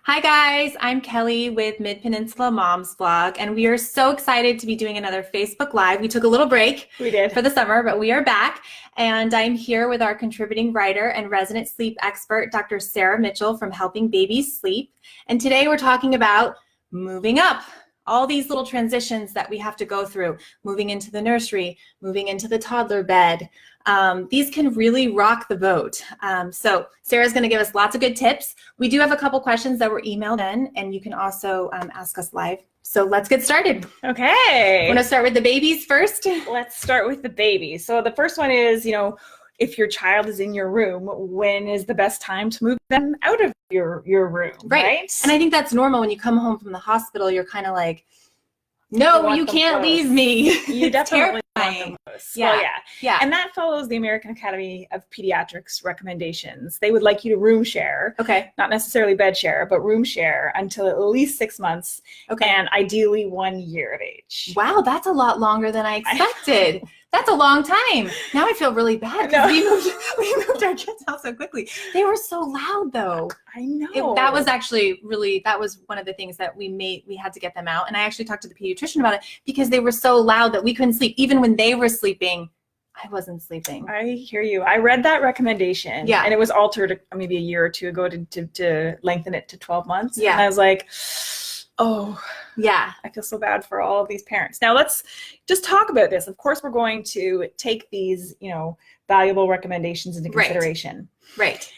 Hi guys, I'm Kelly with Mid-Peninsula Moms Vlog, and we are so excited to be doing another Facebook Live. We took a little break for the summer, but we are back, and I'm here with our contributing writer and resident sleep expert, Dr. Sarah Mitchell from Helping Babies Sleep. And today we're talking about moving up. All these little transitions that we have to go through, moving into the nursery, moving into the toddler bed. These can really rock the boat. So Sarah's going to give us lots of good tips. We do have a couple questions that were emailed in, and you can also ask us live. So let's get started. Okay. Want to start with the babies first? Let's start with the babies. So the first one is, if your child is in your room, when is the best time to move them out of your room, right? And I think that's normal. When you come home from the hospital, you're kind of like, no, you can't leave me. You definitely want them close. Yeah. Well, yeah. And that follows the American Academy of Pediatrics recommendations. They would like you to room share. Okay. Not necessarily bed share, but room share until at least 6 months. Okay. And ideally 1 year of age. Wow, that's a lot longer than I expected. That's a long time. Now I feel really bad because we moved our kids out so quickly. They were so loud though. I know. That was actually that was one of the things that we had to get them out. And I actually talked to the pediatrician about it because they were so loud that we couldn't sleep. Even when they were sleeping, I wasn't sleeping. I hear you. I read that recommendation. Yeah. And it was altered maybe a year or two ago to lengthen it to 12 months. Yeah. And I was like, oh, yeah. I feel so bad for all of these parents. Now let's just talk about this. Of course, we're going to take these, valuable recommendations into consideration. Right.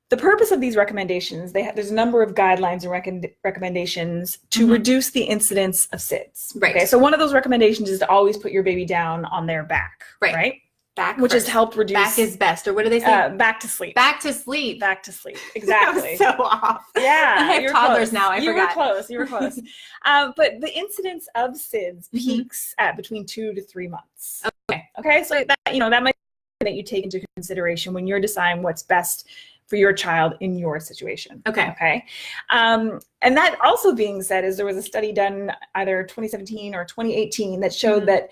The purpose of these recommendations, there's a number of guidelines and recommendations to reduce the incidence of SIDS. Right. Okay. So one of those recommendations is to always put your baby down on their back. Right. Back which first. has helped reduce. Back is best, or what do they say? Back to sleep. Back to sleep. Back to sleep. Exactly. So off. Yeah. I have toddlers now. I forgot. You were close. But the incidence of SIDS peaks at between 2 to 3 months. Okay. So that might be that you take into consideration when you're deciding what's best for your child in your situation. Okay. And that also being said, is there was a study done either 2017 or 2018 that showed that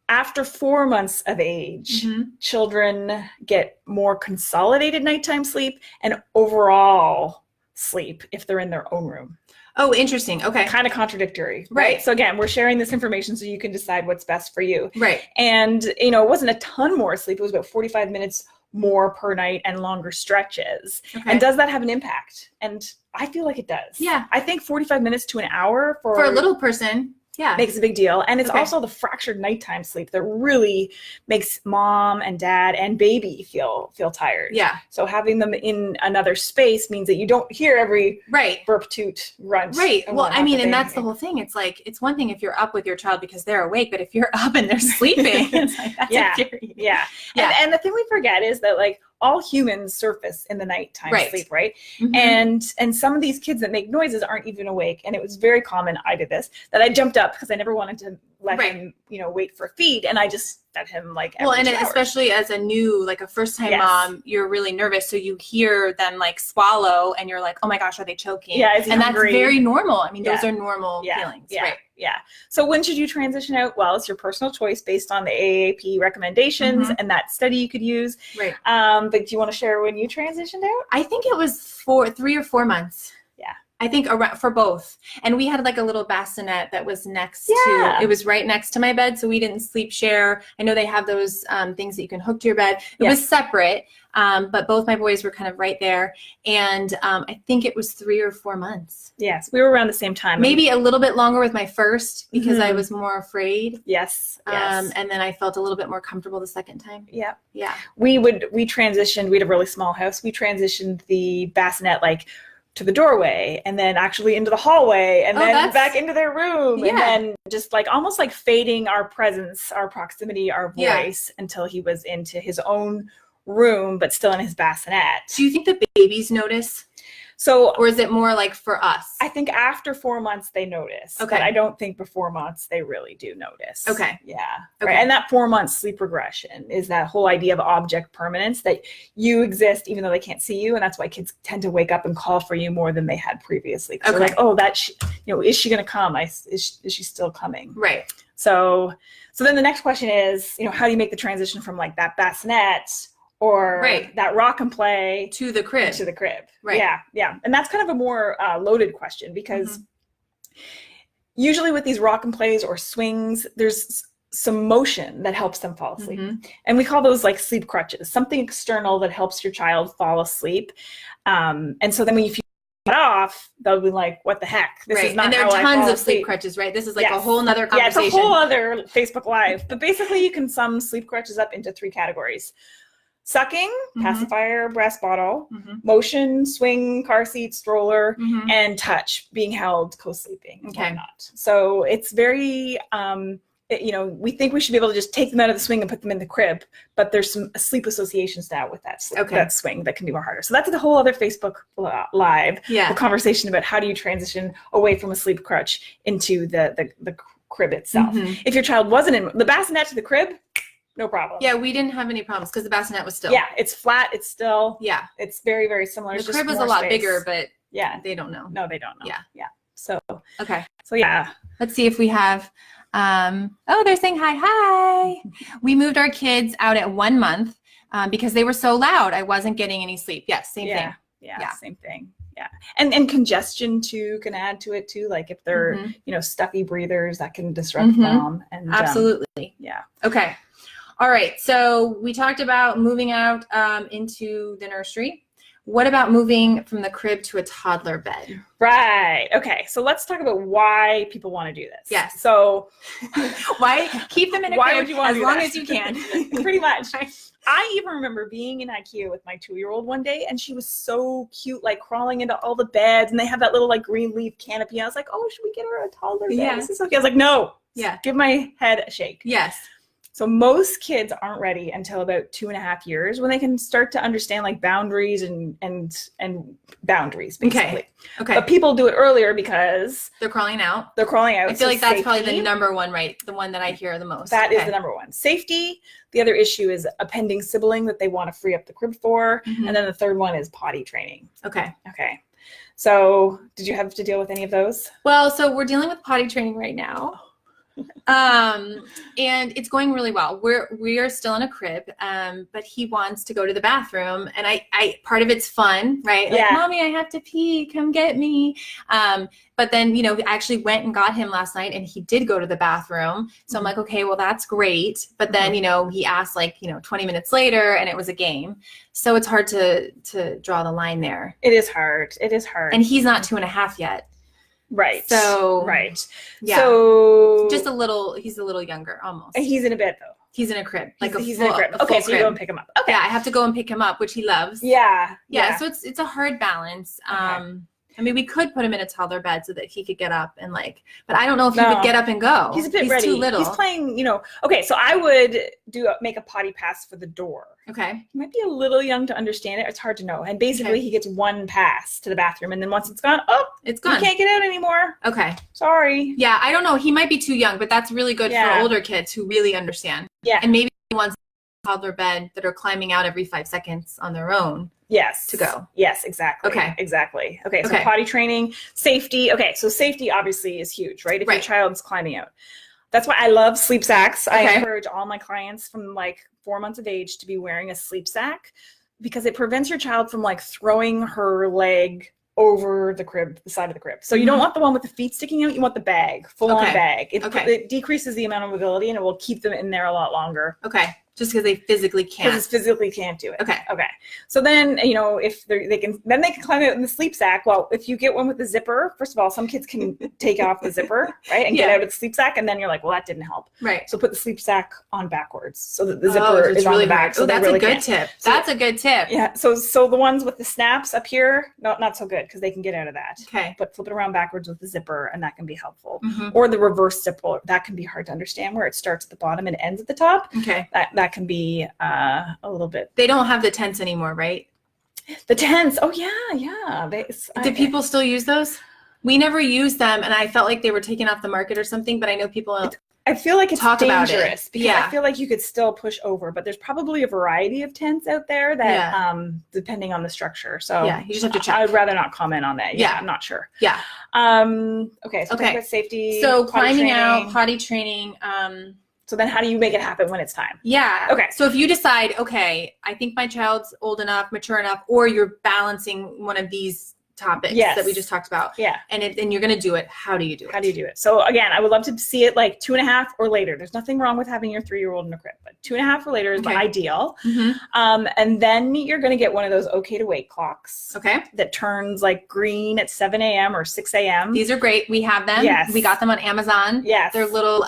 after 4 months of age, children get more consolidated nighttime sleep and overall sleep if they're in their own room. Oh, interesting. Okay. Kind of contradictory. Right. So again, we're sharing this information so you can decide what's best for you. Right. And, it wasn't a ton more sleep. It was about 45 minutes more per night and longer stretches. Okay. And does that have an impact? And I feel like it does. Yeah. I think 45 minutes to an hour for a little person. Yeah. Makes a big deal. And it's also the fractured nighttime sleep that really makes mom and dad and baby feel tired. Yeah. So having them in another space means that you don't hear every burp, toot, runt. Right. Well, I mean, and that's the whole thing. It's like, it's one thing if you're up with your child because they're awake, but if you're up and they're sleeping, it's like, that's infuriating. Yeah. And the thing we forget is that all humans surface in the nighttime sleep, right? And some of these kids that make noises aren't even awake. And it was very common, I did this, that I jumped up because I never wanted to let him, wait for a feed. And I just fed him every 2 hours. Especially as a new, a first time mom, you're really nervous. So you hear them swallow and you're like, oh my gosh, are they choking? Yeah. And that's very normal. I mean, those are normal feelings. Yeah. Right. Yeah. So when should you transition out? Well, it's your personal choice based on the AAP recommendations and that study you could use. Right. But do you want to share when you transitioned out? I think it was 3 or 4 months. Yeah. I think for both. And we had a little bassinet that was next to, it was right next to my bed. So we didn't sleep share. I know they have those things that you can hook to your bed. It was separate, but both my boys were kind of right there. And I think it was 3 or 4 months. Yes, we were around the same time. Maybe a little bit longer with my first because I was more afraid. Yes. And then I felt a little bit more comfortable the second time. Yeah. Yeah. We transitioned, we had a really small house. We transitioned the bassinet to the doorway and then actually into the hallway and then back into their room and then just almost fading our presence, our proximity, our voice until he was into his own room, but still in his bassinet. Do you think the babies notice? Or is it more for us? I think after 4 months they notice. Okay. But I don't think before months they really do notice. Okay. Yeah. Okay. Right. And that 4 month sleep regression is that whole idea of object permanence, that you exist even though they can't see you, and that's why kids tend to wake up and call for you more than they had previously. Okay. They're oh, is she going to come? Is she still coming? Right. So then the next question is, how do you make the transition from that bassinet or right. that rock and play to the crib. Right. Yeah. And that's kind of a more loaded question, because usually with these rock and plays or swings, there's some motion that helps them fall asleep. And we call those like sleep crutches, something external that helps your child fall asleep. And so then when you cut off, they'll be like, what the heck? This is not and there how are I tons fall of sleep asleep. crutches, right? This is like a whole nother conversation. Yeah, it's a whole other Facebook Live. But basically you can sum sleep crutches up into 3 categories. Sucking, pacifier, breast bottle, motion, swing, car seat, stroller, and touch, being held, co-sleeping, and whatnot. So it's very, we think we should be able to just take them out of the swing and put them in the crib, but there's some sleep associations now with that, that swing that can be more harder. So that's a whole other Facebook Live, a conversation about how do you transition away from a sleep crutch into the crib itself. If your child wasn't in the bassinet to the crib, no problem. Yeah, we didn't have any problems because the bassinet was still. Yeah, it's flat. It's still. Yeah. It's very, very similar. The crib was a lot bigger, but they don't know. No, they don't know. Yeah. So. Okay. So yeah. Let's see if we have. They're saying hi. We moved our kids out at 1 month because they were so loud. I wasn't getting any sleep. Yes, same thing. Yeah, same thing. Yeah. And congestion too can add to it too. Like if they're, stuffy breathers, that can disrupt them. And absolutely. Okay. All right. So we talked about moving out into the nursery. What about moving from the crib to a toddler bed? Right. Okay. So let's talk about why people want to do this. Yes. So why keep them in a crib as long as you can? Pretty much. I even remember being in IKEA with my 2-year-old one day, and she was so cute, like crawling into all the beds, and they have that little like green leaf canopy. I was like, oh, should we get her a toddler bed? Yeah. This is okay. I was like, no. Yeah. Give my head a shake. Yes. So most kids aren't ready until about 2.5 years, when they can start to understand like boundaries and boundaries, basically. Okay. But people do it earlier because they're crawling out. I feel like that's probably the number one, right? The one that I hear the most. That is the number one. Safety. The other issue is a pending sibling that they want to free up the crib for. And then the third one is potty training. Okay. So did you have to deal with any of those? Well, so we're dealing with potty training right now. And it's going really well. We are still in a crib, but he wants to go to the bathroom, and I part of it's fun, right? Like, Mommy, I have to pee, come get me. But then, we actually went and got him last night, and he did go to the bathroom. So I'm like, okay, well, that's great. But then, he asked 20 minutes later, and it was a game. So it's hard to draw the line there. It is hard. And he's not 2.5 yet. Right. So yeah. So he's a little younger almost. He's in a bed though. He's in a crib. He's in a crib. Okay, so you go and pick him up. Okay. Yeah, I have to go and pick him up, which he loves. Yeah. So it's a hard balance. I mean, we could put him in a toddler bed so that he could get up and but I don't know if he could get up and go. He's a bit ready. Too little. He's playing, okay, so I would make a potty pass for the door. Okay. He might be a little young to understand it. It's hard to know. And basically he gets one pass to the bathroom, and then once it's gone, it's gone. You can't get out anymore. Okay. Sorry. Yeah, I don't know. He might be too young, but that's really good for older kids who really understand. Yeah. And maybe he wants a toddler bed that are climbing out every 5 seconds on their own. Yes. To go. Yes, exactly. Okay. Exactly. Okay, so potty training, safety. Okay, so safety obviously is huge, right? If your child's climbing out. That's why I love sleep sacks. I encourage all my clients from 4 months of age to be wearing a sleep sack, because it prevents your child from throwing her leg over the side of the crib. So you don't want the one with the feet sticking out. You want the bag, full on bag. It decreases the amount of mobility, and it will keep them in there a lot longer. Okay. Just because they physically can't. Because physically can't do it. Okay. So then, if they can climb out in the sleep sack. Well, if you get one with the zipper, first of all, some kids can take off the zipper, right, and get out of the sleep sack, and then you're like, well, that didn't help. Right. So put the sleep sack on backwards so that the zipper is really on the back. So that's really a good tip. That's a good tip. Yeah. So the ones with the snaps up here, not so good, because they can get out of that. Okay. But flip it around backwards with the zipper, and that can be helpful. Or the reverse zipper, that can be hard to understand, where it starts at the bottom and ends at the top. Okay. That can be a little bit. They don't have the tents anymore, right? The tents. Oh yeah. Do people still use those? We never used them, and I felt like they were taken off the market or something. But I know people. I feel like it's talk dangerous about it. Because I feel like you could still push over, but there's probably a variety of tents out there that, depending on the structure. So you just have to check. I'd rather not comment on that. Yeah, I'm not sure. Yeah. Okay. So talk about safety. So climbing out, potty training. So then how do you make it happen when it's time? Yeah. Okay. So if you decide, okay, I think my child's old enough, mature enough, or you're balancing one of these topics that we just talked about. Yeah. And you're going to do it. How do you do it? How do you do it? So again, I would love to see it like 2.5 or later. There's nothing wrong with having your 3-year-old in a crib, but 2.5 or later is the ideal. And then you're going to get one of those okay to wait clocks. Okay. That turns like green at 7 a.m. or 6 a.m. These are great. We have them. Yes. We got them on Amazon. Yes. They're little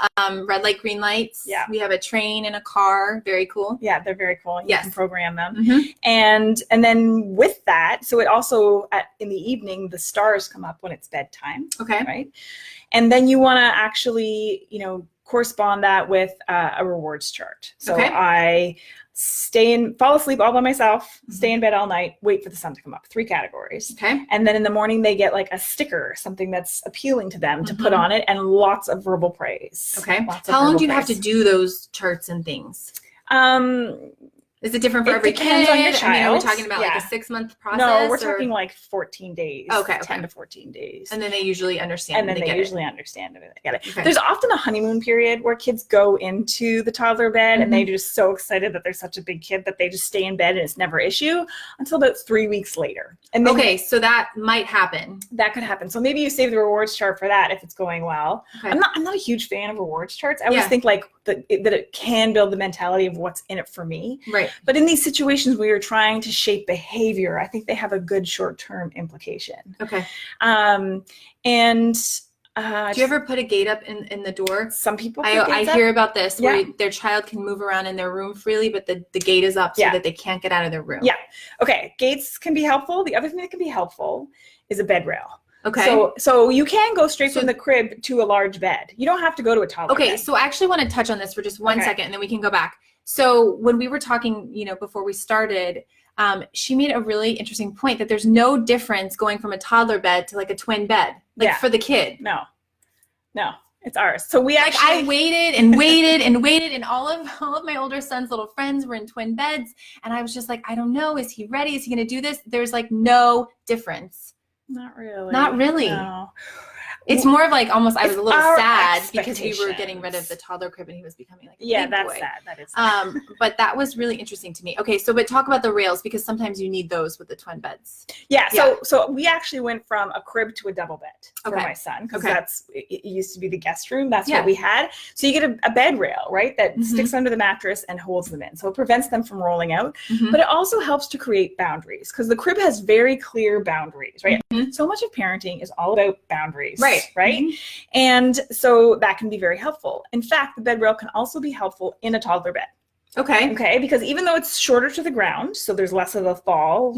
red light, green lights. Yeah. We have a train and a car. Very cool. Yeah, they're very cool. You can program them. And then with that, so it also in the evening, the stars come up when it's bedtime. Okay. Right. And then you want to actually, correspond that with a rewards chart. So I fall asleep all by myself, stay in bed all night, wait for the sun to come up. 3 categories. Okay. And then in the morning they get like a sticker, something that's appealing to them to put on it, and lots of verbal praise. Okay. How long do you have to do those charts and things? Is it different for every kid? Depends on your child. I mean, are we talking about like a 6-month process? No, we're talking like 14 days. Okay. 10 to 14 days. And then they usually understand. And then they usually understand it. They get it. Okay. There's often a honeymoon period where kids go into the toddler bed and they're just so excited that they're such a big kid that they just stay in bed and it's never an issue until about 3 weeks later. And then so that might happen. That could happen. So maybe you save the rewards chart for that if it's going well. Okay. I'm not a huge fan of rewards charts. I always think like that it can build the mentality of what's in it for me. Right. But in these situations where you're trying to shape behavior, I think they have a good short-term implication. Okay. Do you ever put a gate up in the door? Some people I hear about this where their child can move around in their room freely, but the gate is up so that they can't get out of their room. Yeah. Okay. Gates can be helpful. The other thing that can be helpful is a bed rail. Okay. So you can go straight from the crib to a large bed. You don't have to go to a toddler bed. So I actually want to touch on this for just one second, and then we can go back. So when we were talking, before we started, she made a really interesting point that there's no difference going from a toddler bed to like a twin bed, for the kid. No, it's ours. So we actually, I waited and waited and waited, and all of my older son's little friends were in twin beds, and I was just like, I don't know, is he ready? Is he going to do this? There's like no difference. Not really. No. It's more of like almost I was a little sad because we were getting rid of the toddler crib and he was becoming like a big that's boy. sad. That is sad. But that was really interesting to me. Okay, but talk about the rails because sometimes you need those with the twin beds. So we actually went from a crib to a double bed for my son because it used to be the guest room. That's what we had. So you get a bed rail, right, that sticks under the mattress and holds them in. So it prevents them from rolling out, but it also helps to create boundaries because the crib has very clear boundaries, right? So much of parenting is all about boundaries. Right? And so that can be very helpful. In fact, the bed rail can also be helpful in a toddler bed. Okay, because even though it's shorter to the ground, so there's less of a fall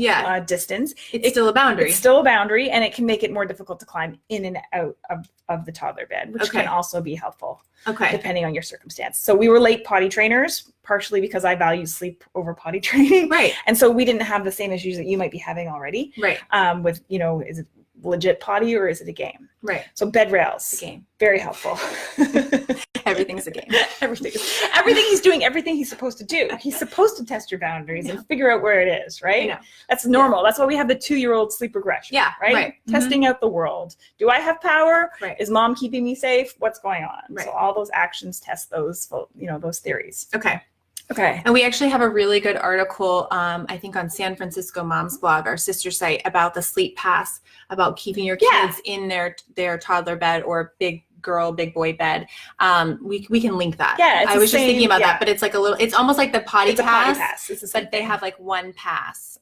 distance, it's still a boundary. It's still a boundary, and it can make it more difficult to climb in and out of the toddler bed, which can also be helpful, depending on your circumstance. So we were late potty trainers, partially because I value sleep over potty training. Right. And so we didn't have the same issues that you might be having already. Right. With, is it legit potty or is it a game? Right. So bed rails. It's a game. Very helpful. Everything's a game. Everything he's doing, everything he's supposed to do. He's supposed to test your boundaries and figure out where it is, right? That's normal. That's why we have the 2-year-old sleep regression. Right? Testing out the world. Do I have power? Right. Is mom keeping me safe? What's going on? Right. So all those actions test those, those theories. Okay. And we actually have a really good article, I think on San Francisco Mom's blog, our sister site, about the sleep pass, about keeping your kids in their toddler bed or big girl, big boy bed. We can link that. Yeah. I was just thinking about that, but it's like it's almost like the potty pass. It's but they have like one pass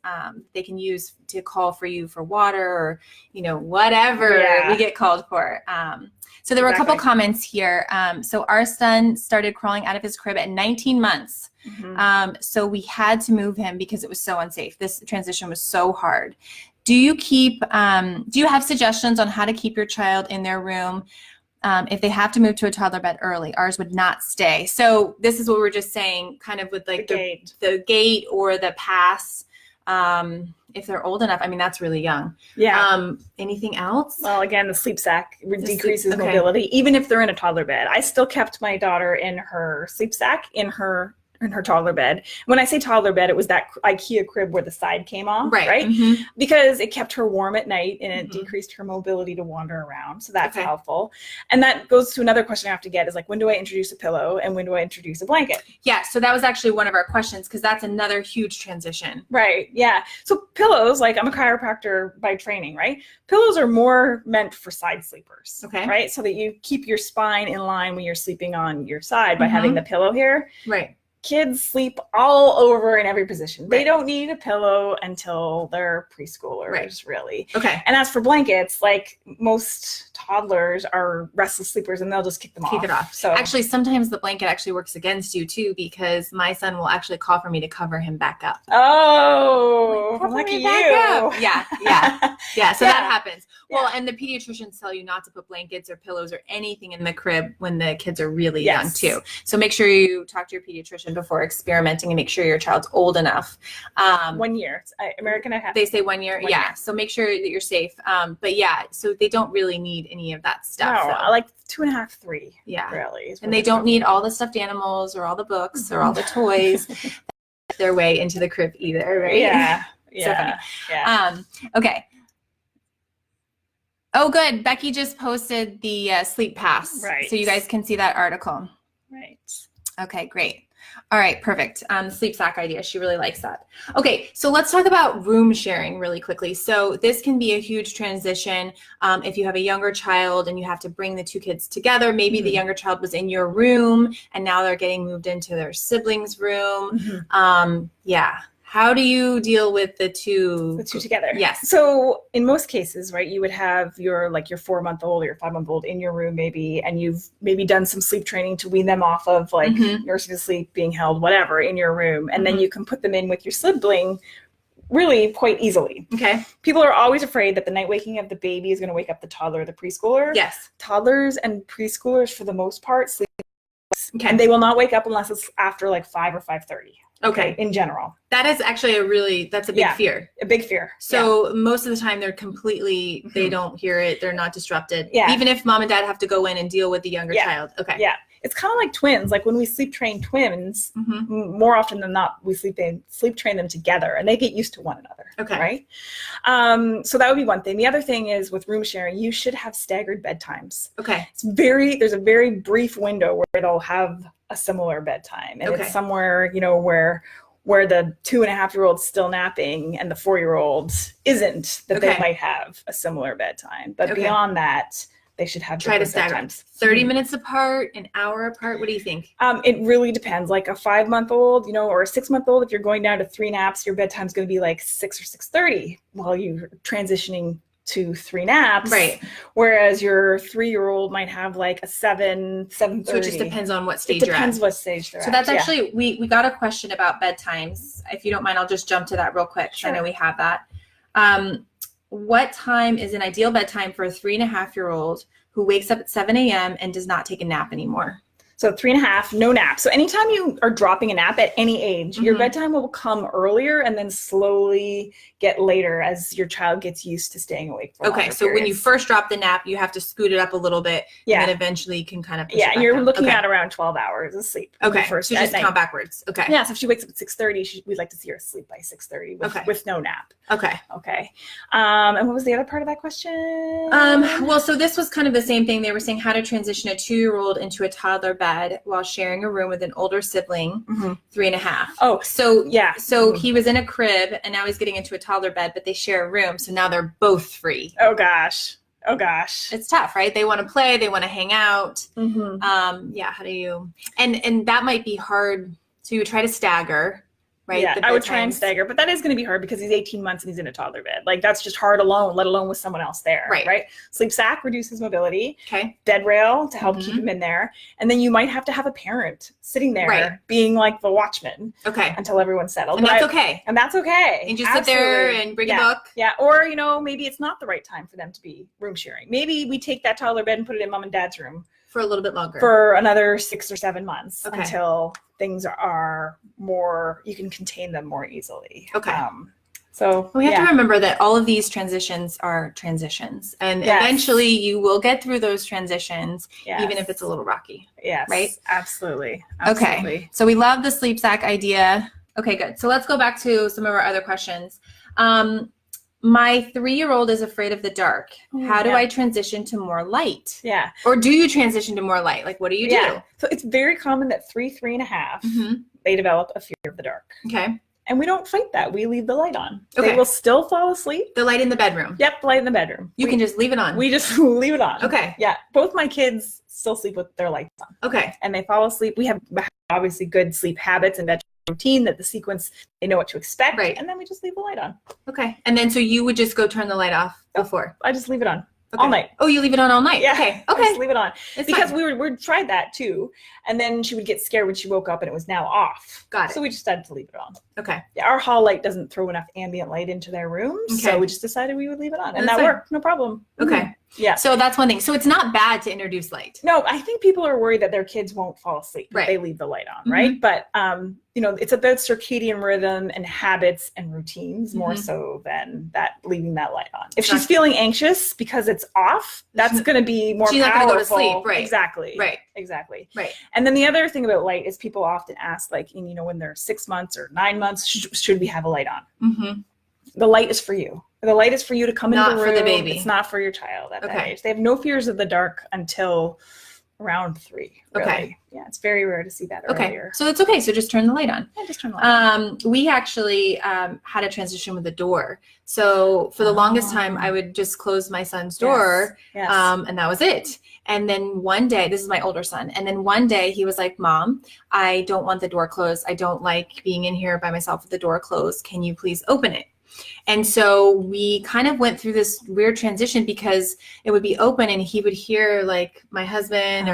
they can use to call for you for water or, whatever we get called for. So there were a couple comments here. So our son started crawling out of his crib at 19 months. So we had to move him because it was so unsafe. This transition was so hard. Do you have suggestions on how to keep your child in their room if they have to move to a toddler bed early? Ours would not stay. So this is what we're just saying, kind of with like the gate or the pass. If they're old enough, that's really young. Yeah. Anything else? Well, again, the sleep sack decreases mobility, even if they're in a toddler bed. I still kept my daughter in her sleep sack in her in her toddler bed. When I say toddler bed, it was that IKEA crib where the side came off, right? Because it kept her warm at night and it decreased her mobility to wander around. So that's helpful. And that goes to another question I have to get is like, when do I introduce a pillow and when do I introduce a blanket? Yeah, so that was actually one of our questions because that's another huge transition. Right, yeah. So pillows, like I'm a chiropractor by training, right? Pillows are more meant for side sleepers, right? So that you keep your spine in line when you're sleeping on your side by having the pillow here. Right. Kids sleep all over in every position. They don't need a pillow until they're preschoolers, really. And as for blankets, like most toddlers are restless sleepers and they'll just kick them off. Kick it off. So actually, sometimes the blanket actually works against you too, because my son will actually call for me to cover him back up. Oh, lucky you. Yeah. So that happens. Well, and the pediatricians tell you not to put blankets or pillows or anything in the crib when the kids are really young too. So make sure you talk to your pediatrician before experimenting and make sure your child's old enough. 1 year. They say 1 year. Yeah. So make sure that you're safe. But yeah, so they don't really need any of that stuff. No, I like 2.5, 3. Yeah. Really. And they don't need all the stuffed animals or all the books or all the toys their way into the crib either, right? Yeah. So funny. Okay. Oh, good. Becky just posted the sleep pass. Right. So you guys can see that article. Right. Okay, great. All right, perfect. Sleep sack idea. She really likes that. Okay, so let's talk about room sharing really quickly. So this can be a huge transition if you have a younger child and you have to bring the two kids together. Maybe the younger child was in your room and now they're getting moved into their siblings' room. How do you deal with the two together? Yes. So in most cases, right, you would have your 4-month-old or your 5-month-old in your room maybe, and you've maybe done some sleep training to wean them off of like nursing to sleep, being held, whatever, in your room. And then you can put them in with your sibling really quite easily. Okay. People are always afraid that the night waking of the baby is going to wake up the toddler or the preschooler. Yes. Toddlers and preschoolers, for the most part, sleep. And they will not wake up unless it's after like 5 or 5:30. Okay. In general. That is actually that's a big fear. A big fear. So most of the time they're completely, they don't hear it. They're not disrupted. Yeah. Even if mom and dad have to go in and deal with the younger child. Okay. Yeah. It's kind of like twins. Like when we sleep train twins, more often than not, we sleep train them together and they get used to one another. Okay. Right. So that would be one thing. The other thing is with room sharing, you should have staggered bedtimes. Okay. There's a very brief window where they'll have a similar bedtime. And it's somewhere, where the 2.5-year-old's still napping and the 4-year-old isn't, that they might have a similar bedtime. But beyond that, they should have try to stagger bedtimes. 30 minutes apart, an hour apart. What do you think? It really depends. Like a 5-month-old, or a 6-month-old, if you're going down to 3 naps, your bedtime's going to be like 6 or 6:30 while you're transitioning to 3 naps. Right. Whereas your 3-year-old might have like a 7:30. So it just depends on what stage you're at. It depends what stage they're at. So that's actually, we got a question about bedtimes. If you don't mind, I'll just jump to that real quick. Sure. I know we have that. What time is an ideal bedtime for a 3.5-year-old who wakes up at 7 a.m. and does not take a nap anymore? So 3.5, no nap. So anytime you are dropping a nap at any age, your bedtime will come earlier and then slowly get later as your child gets used to staying awake for longer so when you first drop the nap, you have to scoot it up a little bit. And then eventually you can kind of push it back you're down. looking at around 12 hours of sleep. Okay, so just count backwards. Okay. Yeah, so if she wakes up at 6:30, we'd like to see her sleep by 6:30 with no nap. Okay. And what was the other part of that question? Well, so this was kind of the same thing. They were saying how to transition a 2-year-old into a toddler bed while sharing a room with an older sibling, 3.5. Oh, so he was in a crib and now he's getting into a toddler bed, but they share a room. So now they're both free. Oh gosh. It's tough, right? They want to play, they want to hang out. How do you, and that might be hard. So you would try to stagger. Right? Yeah, I would try and stagger, but that is going to be hard because he's 18 months and he's in a toddler bed. Like that's just hard alone, let alone with someone else there. Right. Sleep sack reduces mobility. Okay. Bed rail to help keep him in there. And then you might have to have a parent sitting there being like the watchman. Okay. Until everyone's settled. And that's okay. And that's okay. And just sit there and bring a book. Yeah. Or, maybe it's not the right time for them to be room sharing. Maybe we take that toddler bed and put it in mom and dad's room. For a little bit longer. For another 6 or 7 months until things are more, you can contain them more easily. Okay. So we have to remember that all of these transitions are transitions, and eventually you will get through those transitions, even if it's a little rocky. Yes. Right? Absolutely. Okay. So we love the sleep sack idea. Okay, good. So let's go back to some of our other questions. My 3-year-old is afraid of the dark. How do I transition to more light? Yeah. Or do you transition to more light? Like, what do you do? So it's very common that 3.5, they develop a fear of the dark. Okay. And we don't fight that. We leave the light on. Okay. They will still fall asleep. The light in the bedroom. Yep, light in the bedroom. You can just leave it on. We just leave it on. Okay. Yeah. Both my kids still sleep with their lights on. Okay. And they fall asleep. We have obviously good sleep habits and bedtime routine, that the sequence, they know what to expect. Right. And then we just leave the light on. Okay. And then so you would just go turn the light off before? I just leave it on. All night. Oh, you leave it on all night? Yeah. Okay. Just leave it on. It's because fine. we tried that too. And then she would get scared when she woke up and it was now off. Got it. So we just decided to leave it on. Okay. Yeah, our hall light doesn't throw enough ambient light into their rooms. Okay. So we just decided we would leave it on. And That's that fine. worked. No problem. Okay. Yeah. So that's one thing. So it's not bad to introduce light. No, I think people are worried that their kids won't fall asleep if they leave the light on, right? But it's about circadian rhythm and habits and routines more so than that leaving that light on. If she's feeling anxious because it's off, that's going to be more she's powerful. Not going to go to sleep, right? Exactly. Right. Exactly. Right. And then the other thing about light is people often ask, like, when they're 6 months or 9 months, should we have a light on? The light is for you. The light is for you to come into the room. Not for the baby. It's not for your child at that age. They have no fears of the dark until around 3. Really. Okay. Yeah, it's very rare to see that earlier. So it's okay. So just turn the light on. Yeah, just turn the light on. We actually had a transition with the door. So for the longest time, I would just close my son's door, and that was it. And then one day, this is my older son, and then one day he was like, Mom, I don't want the door closed. I don't like being in here by myself with the door closed. Can you please open it? And so we kind of went through this weird transition because it would be open and he would hear like my husband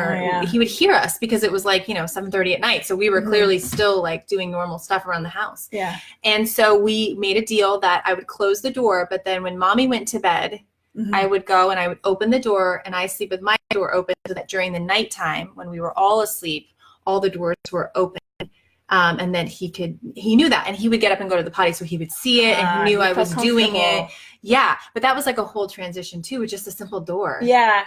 he would hear us because it was like, 7:30 at night. So we were clearly still like doing normal stuff around the house. Yeah. And so we made a deal that I would close the door, but then when Mommy went to bed, I would go and I would open the door and I sleep with my door open so that during the nighttime when we were all asleep, all the doors were open. And then he knew that, and he would get up and go to the potty, so he would see it, and he knew I was doing it. Yeah, but that was like a whole transition too, with just a simple door. Yeah,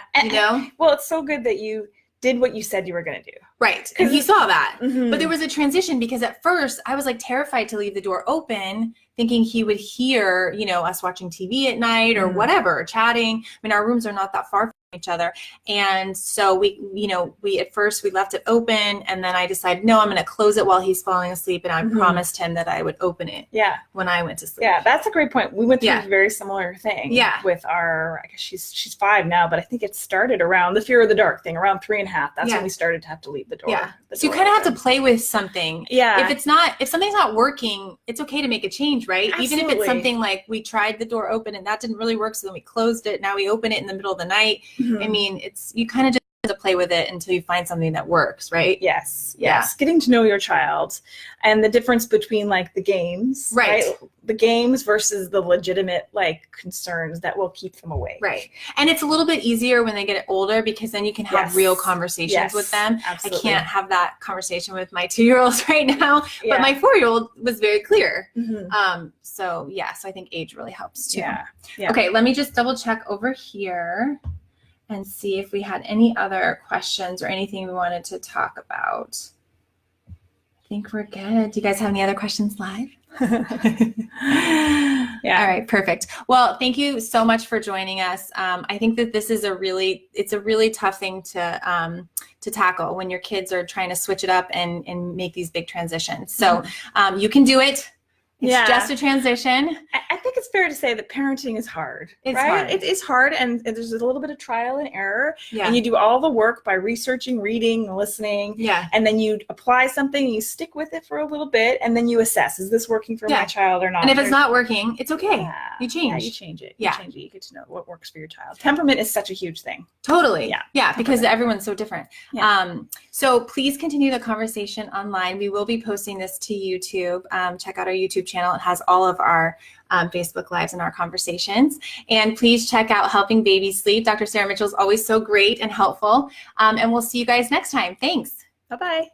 Well, it's so good that you did what you said you were going to do. Right, and he saw that. But there was a transition because at first I was like terrified to leave the door open, thinking he would hear, us watching TV at night or whatever, chatting. I mean, our rooms are not that far from each other. And so we at first we left it open, and then I decided, no, I'm going to close it while he's falling asleep. And I promised him that I would open it when I went to sleep. Yeah, that's a great point. We went through a very similar thing with our, I guess she's 5 now, but I think it started around the fear of the dark thing, around 3.5. That's when we started to have to leave the door. Yeah. So you kind of have to play with something. Yeah. If something's not working, it's okay to make a change, right? Absolutely. Even if it's something like we tried the door open and that didn't really work, so then we closed it. Now we open it in the middle of the night. I mean, you kind of just have to play with it until you find something that works, right? Yes. Getting to know your child and the difference between like the games, right? The games versus the legitimate like concerns that will keep them awake. Right. And it's a little bit easier when they get older because then you can have real conversations with them. Absolutely. I can't have that conversation with my 2-year-olds right now, but my 4-year-old was very clear. So I think age really helps too. Yeah. Okay, let me just double check over here and see if we had any other questions or anything we wanted to talk about. I think we're good. Do you guys have any other questions live? All right, perfect. Well, thank you so much for joining us. I think that this is a really tough thing to tackle when your kids are trying to switch it up and make these big transitions. So you can do it. It's just a transition. I think it's fair to say that parenting is hard. It's hard. It is hard, and there's a little bit of trial and error. Yeah. And you do all the work by researching, reading, listening. Yeah. And then you apply something, and you stick with it for a little bit, and then you assess: is this working for my child or not? And if it's not working, it's okay. Yeah. You change. Yeah, you change it. You change it. You get to know what works for your child. Temperament is such a huge thing. Totally. Yeah. Because everyone's so different. Yeah. So please continue the conversation online. We will be posting this to YouTube. Check out our YouTube channel. It has all of our Facebook Lives and our conversations. And please check out Helping Babies Sleep. Dr. Sarah Mitchell is always so great and helpful. And we'll see you guys next time. Thanks. Bye-bye.